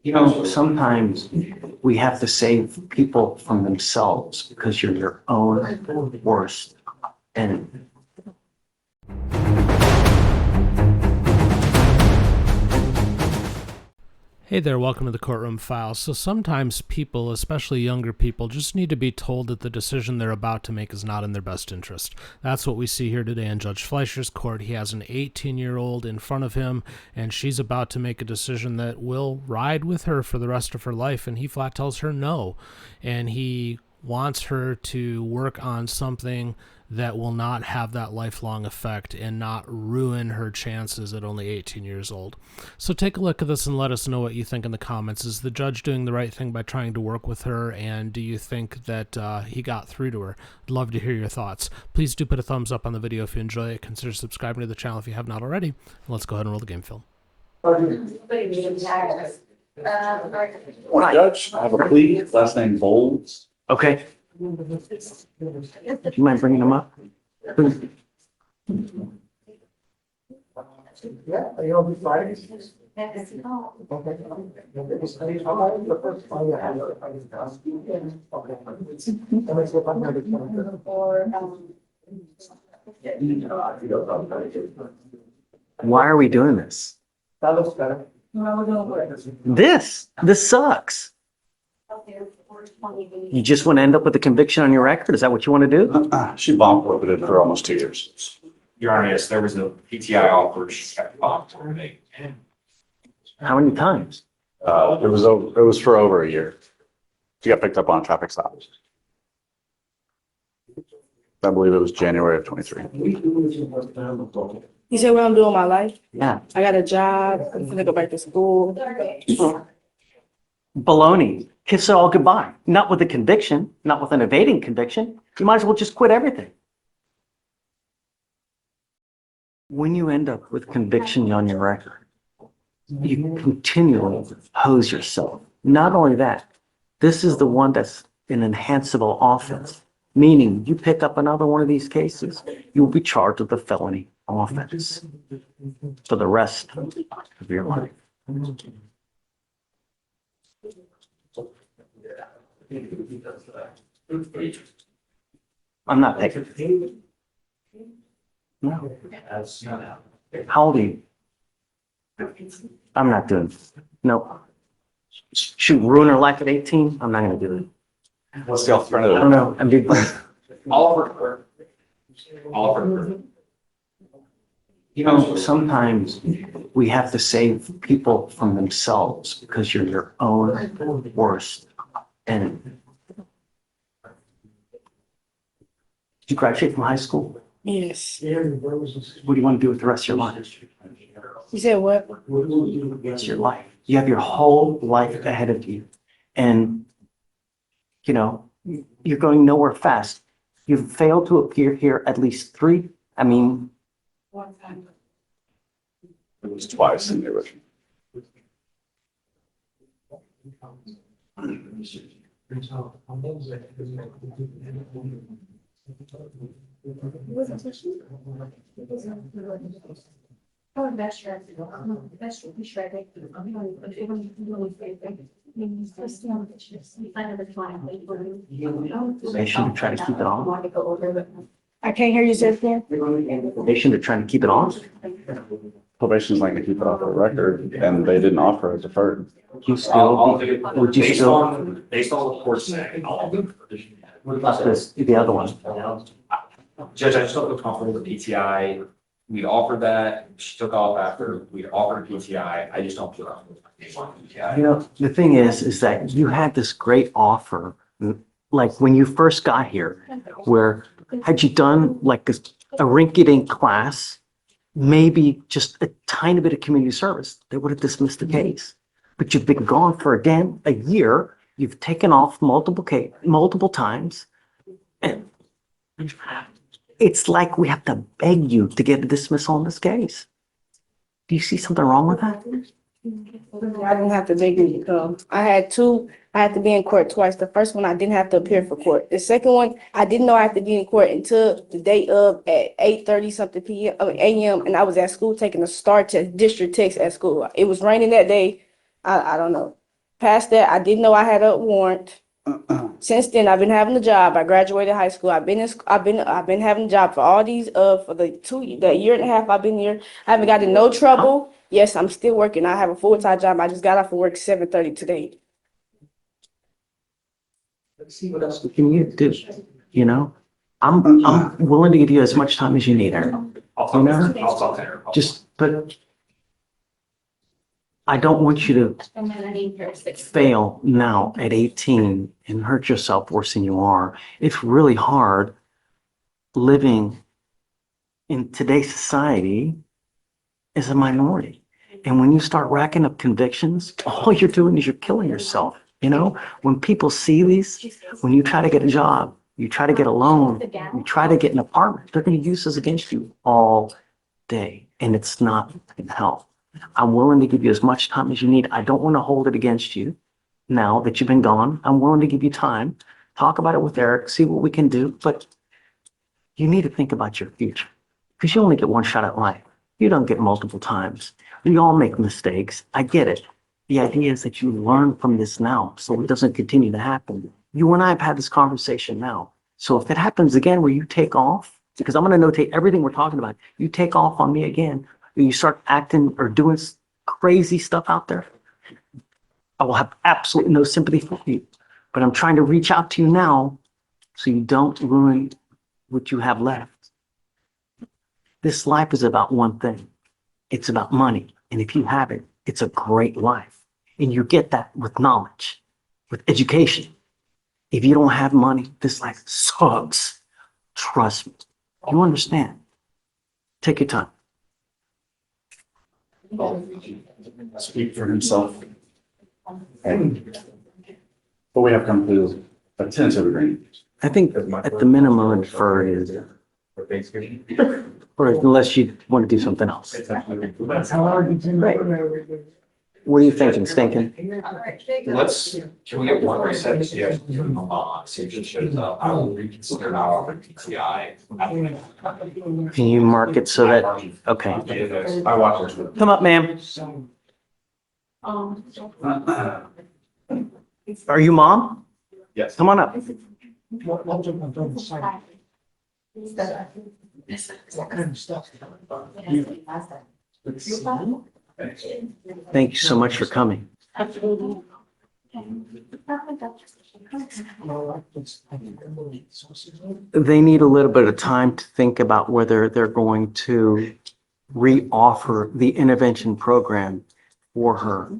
Sometimes we have to save people from themselves because you're your own worst enemy. Hey there, welcome to the Courtroom Files. So sometimes people, especially younger people, just need to be told that the decision they're about to make is not in their best interest. That's what we see here today in Judge Fleischer's court. He has an 18-year-old in front of him, and she's about to make a decision that will ride with her for the rest of her life, and he flat tells her no. And he wants her to work on something that will not have that lifelong effect and not ruin her chances at only 18 years old. So take a look at this and let us know what you think in the comments. Is the judge doing the right thing by trying to work with her, and do you think that he got through to her? I'd love to hear your thoughts. Please do put a thumbs up on the video if you enjoy it. Consider subscribing to the channel if you have not already. Let's go ahead and roll the game film. Judge, I have a plea, last name Bowles. Okay. Do you mind bringing them up? Yeah, you'll be fine. Okay. Why are we doing this? That looks better. This sucks. You just want to end up with a conviction on your record? Is that what you want to do? She bomb forfeited for almost 2 years. Your Honor, yes, there was a PTI offer. She kept bombed for me. How many times? It was for over a year. She got picked up on a traffic stop. I believe it was January of 23. You said what I'm doing with my life? Yeah. I got a job. I'm gonna go back to school. Baloney. Kiss it all goodbye. Not with a conviction, not with an evading conviction. You might as well just quit everything. When you end up with conviction on your record, you continually hose yourself. Not only that, this is the one that's an enhanceable offense, meaning you pick up another one of these cases, you will be charged with a felony offense for the rest of your life. I'm not taking it. No. How old are you? I'm not doing it. No. Shoot, ruin her life at 18? I'm not going to do it. What's the alternative? I don't know. I'm big. All of her. All of her. Sometimes we have to save people from themselves because you're your own worst enemy. Did you graduate from high school? Yes. What do you want to do with the rest of your life? You said what? What do you do with the rest of your life? You have your whole life ahead of you. And, you're going nowhere fast. You've failed to appear here at least three. One time. It was twice in the original. They should try to keep it on. I can't hear you say it again. They should have tried to keep it on. Probation's not going to keep it off the record, and they didn't offer a deferred. Would you still, would you still, Based on the court saying, what about this, the other one? Judge, I just don't feel comfortable with the PTI. We offered that. She took off after we offered a PTI. I just don't feel comfortable with PTI. The thing is that you had this great offer, like when you first got here, where had you done like a rinky-dink class, maybe just a tiny bit of community service, they would have dismissed the case. But you've been gone for again a year. You've taken off multiple times, and it's like we have to beg you to get a dismissal on this case. Do you see something wrong with that? I didn't have to beg you to come. I had to be in court twice. The first one, I didn't have to appear for court. The second one, I didn't know I had to be in court until the day of at 8:30 something a.m. And I was at school taking a STAR test, district test at school. It was raining that day. I don't know. Past that, I didn't know I had a warrant. Since then, I've been having a job. I graduated high school. I've been having a job for all these, for the year and a half I've been here. I haven't gotten in no trouble. Yes, I'm still working. I have a full-time job. I just got off of work 7:30 today. Let's see what else can you do, you know? I'm willing to give you as much time as you need, Eric. I'll talk to her. But I don't want you to fail now at 18 and hurt yourself worse than you are. It's really hard living in today's society as a minority. And when you start racking up convictions, all you're doing is you're killing yourself. You know, when people see these, when you try to get a job, you try to get a loan, you try to get an apartment, they're going to use this against you all day. And it's not going to help. I'm willing to give you as much time as you need. I don't want to hold it against you now that you've been gone. I'm willing to give you time. Talk about it with Eric, see what we can do. But you need to think about your future because you only get one shot at life. You don't get multiple times. We all make mistakes. I get it. The idea is that you learn from this now so it doesn't continue to happen. You and I have had this conversation now. So if it happens again where you take off, because I'm going to notate everything we're talking about, you take off on me again, you start acting or doing crazy stuff out there, I will have absolutely no sympathy for you. But I'm trying to reach out to you now so you don't ruin what you have left. This life is about one thing. It's about money. And if you have it, it's a great life. And you get that with knowledge, with education. If you don't have money, this life sucks. Trust me. You understand? Take your time. Speak for himself. But we have come to a tentative agreement. I think at the minimum, defer is, For Thanksgiving. or unless you want to do something else. What are you thinking, Stinking? Can we get one reset to see if she shows up? I will reconsider now on PTI. Can you mark it so that, okay. I watched her. Come up, ma'am. Are you mom? Yes. Come on up. Thank you so much for coming. They need a little bit of time to think about whether they're going to reoffer the intervention program for her.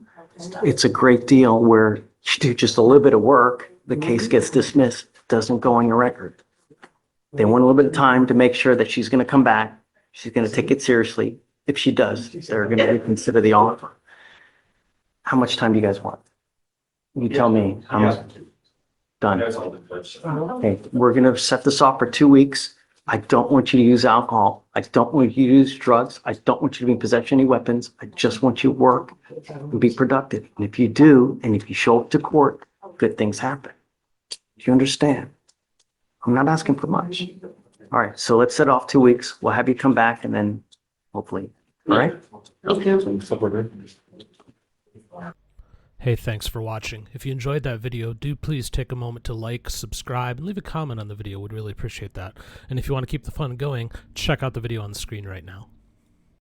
It's a great deal where you do just a little bit of work, the case gets dismissed, doesn't go on your record. They want a little bit of time to make sure that she's going to come back. She's going to take it seriously. If she does, they're going to reconsider the offer. How much time do you guys want? You tell me. I'm done. Okay, we're going to set this off for 2 weeks. I don't want you to use alcohol. I don't want you to use drugs. I don't want you to be in possession of any weapons. I just want you to work and be productive. And if you do, and if you show up to court, good things happen. Do you understand? I'm not asking for much. All right, so let's set off 2 weeks. We'll have you come back and then hopefully, all right? Hey, thanks for watching. If you enjoyed that video, do please take a moment to like, subscribe, and leave a comment on the video. We'd really appreciate that. And if you want to keep the fun going, check out the video on the screen right now.